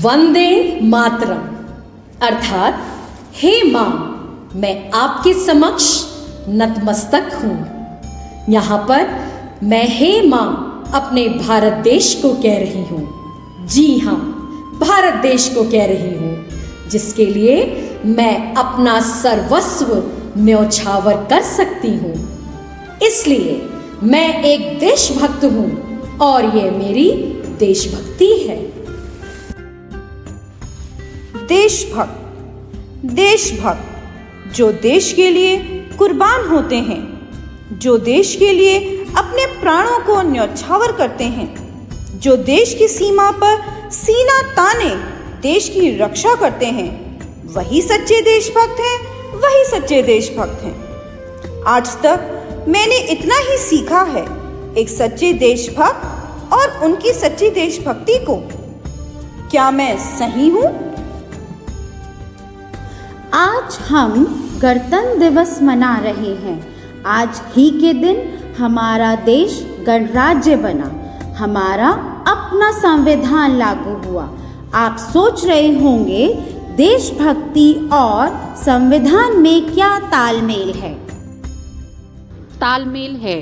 वंदे मातरम अर्थात हे मां, मैं आपके समक्ष नतमस्तक हूं। यहाँ पर मैं हे मां अपने भारत देश को कह रही हूं। जी हाँ, भारत देश को कह रही हूं, जिसके लिए मैं अपना सर्वस्व न्यौछावर कर सकती हूं। इसलिए मैं एक देशभक्त हूं और ये मेरी देशभक्ति है। देशभक्त, देशभक्त जो देश के लिए कुर्बान होते हैं, जो देश के लिए अपने प्राणों को न्यौछावर करते हैं, जो देश की सीमा पर सीना ताने देश की रक्षा करते हैं, वही सच्चे देशभक्त हैं, वही सच्चे देशभक्त हैं। आज तक मैंने इतना ही सीखा है एक सच्चे देशभक्त और उनकी सच्ची देशभक्ति को। क्या मैं सही हूं? आज हम गणतंत्र दिवस मना रहे हैं। आज ही के दिन हमारा देश गणराज्य बना, हमारा अपना संविधान लागू हुआ। आप सोच रहे होंगे देशभक्ति और संविधान में क्या तालमेल है? तालमेल है,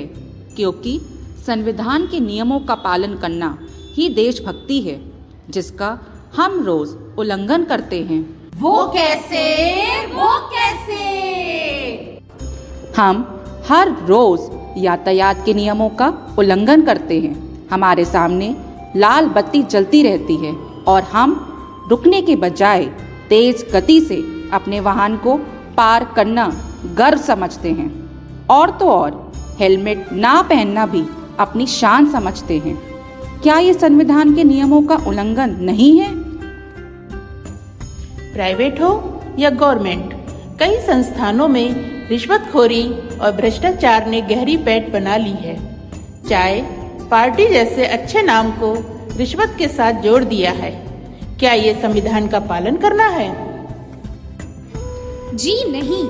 क्योंकि संविधान के नियमों का पालन करना ही देशभक्ति है, जिसका हम रोज उल्लंघन करते हैं। वो कैसे? वो कैसे? हम हर रोज यातायात के नियमों का उल्लंघन करते हैं। हमारे सामने लाल बत्ती जलती रहती है और हम रुकने के बजाय तेज गति से अपने वाहन को पार करना गर्व समझते हैं। और तो और हेलमेट ना पहनना भी अपनी शान समझते हैं। क्या ये संविधान के नियमों का उल्लंघन नहीं है? प्राइवेट हो या गवर्नमेंट, कई संस्थानों में रिश्वतखोरी और भ्रष्टाचार ने गहरी पैठ बना ली है। चाय पार्टी जैसे अच्छे नाम को रिश्वत के साथ जोड़ दिया है। क्या ये संविधान का पालन करना है? जी नहीं,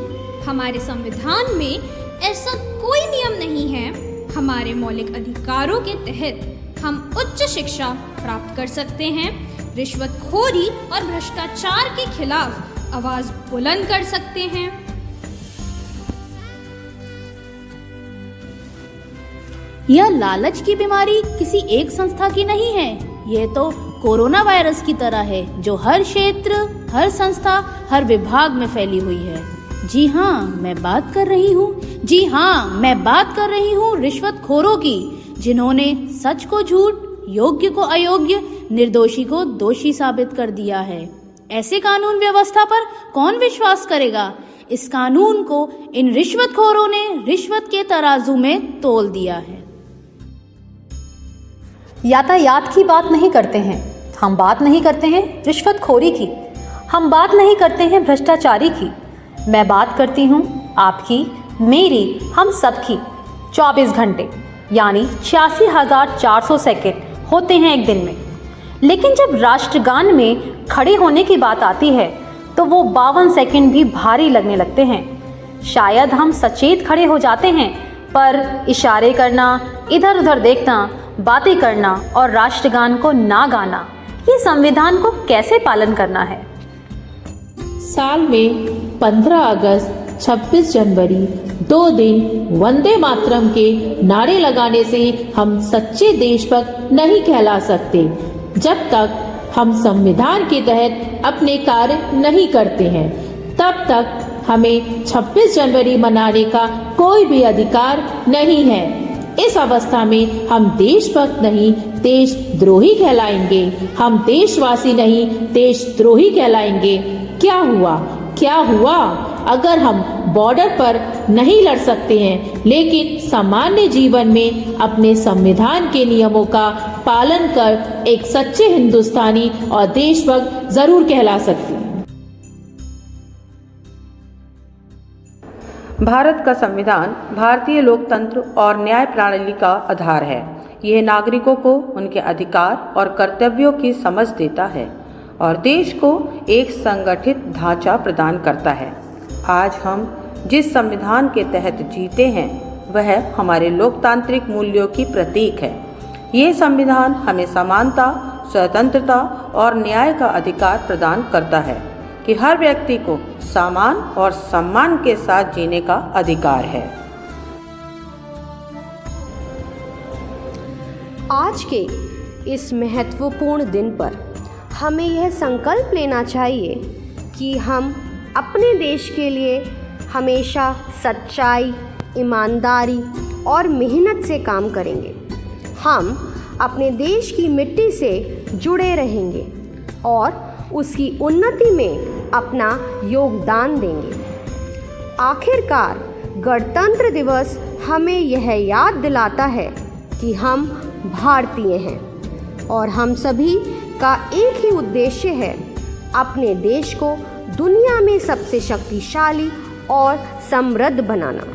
हमारे संविधान में ऐसा कोई नियम नहीं है। हमारे मौलिक अधिकारों के तहत हम उच्च शिक्षा प्राप्त कर सकते हैं, रिश्वतखोरी और भ्रष्टाचार के खिलाफ आवाज बुलंद कर सकते हैं। यह लालच की बीमारी किसी एक संस्था की नहीं है। यह तो कोरोना वायरस की तरह है, जो हर क्षेत्र, हर संस्था, हर विभाग में फैली हुई है। जी हाँ, मैं बात कर रही हूँ। जी हाँ, मैं बात कर रही हूँ रिश्वतखोरों की, जिन्होंने सच को झूठ, योग्य को अयोग्य, निर्दोषी को दोषी साबित कर दिया है। ऐसे कानून व्यवस्था पर कौन विश्वास करेगा? इस कानून को इन रिश्वतखोरों ने रिश्वत के तराजू में तोल दिया है। यातायात की बात नहीं करते हैं, हम बात नहीं करते हैं रिश्वतखोरी की, हम बात नहीं करते हैं भ्रष्टाचारी की। मैं बात करती हूँ आपकी, मेरी, हम सबकी। 24 घंटे यानी 86,400 सेकेंड होते हैं एक दिन में। लेकिन जब राष्ट्रगान में खड़े होने की बात आती है तो वो 52 सेकेंड भी भारी लगने लगते हैं। शायद हम सचेत खड़े हो जाते हैं, पर इशारे करना, इधर उधर देखना, बातें करना और राष्ट्रगान को ना गाना, ये संविधान को कैसे पालन करना है? साल में 15 अगस्त, 26 जनवरी 2 दिन वंदे मातरम के नारे लगाने से हम सच्चे देशभक्त नहीं कहला सकते। जब तक हम संविधान के तहत अपने कार्य नहीं करते हैं, तब तक हमें 26 जनवरी मनाने का कोई भी अधिकार नहीं है। इस अवस्था में हम देशभक्त नहीं, देशद्रोही कहलाएंगे। हम देशवासी नहीं, देशद्रोही कहलाएंगे। क्या हुआ? क्या हुआ अगर हम बॉर्डर पर नहीं लड़ सकते हैं, लेकिन सामान्य जीवन में अपने संविधान के नियमों का पालन कर एक सच्चे हिंदुस्तानी और देशभक्त जरूर कहला सकते हैं। भारत का संविधान भारतीय लोकतंत्र और न्याय प्रणाली का आधार है। यह नागरिकों को उनके अधिकार और कर्तव्यों की समझ देता है और देश को एक संगठित ढांचा प्रदान करता है। आज हम जिस संविधान के तहत जीते हैं, वह हमारे लोकतांत्रिक मूल्यों की प्रतीक है। ये संविधान हमें समानता, स्वतंत्रता और न्याय का अधिकार प्रदान करता है कि हर व्यक्ति को समान और सम्मान के साथ जीने का अधिकार है। आज के इस महत्वपूर्ण दिन पर हमें यह संकल्प लेना चाहिए कि हम अपने देश के लिए हमेशा सच्चाई, ईमानदारी और मेहनत से काम करेंगे। हम अपने देश की मिट्टी से जुड़े रहेंगे और उसकी उन्नति में अपना योगदान देंगे। आखिरकार गणतंत्र दिवस हमें यह याद दिलाता है कि हम भारतीय हैं और हम सभी का एक ही उद्देश्य है, अपने देश को दुनिया में सबसे शक्तिशाली और समृद्ध बनाना।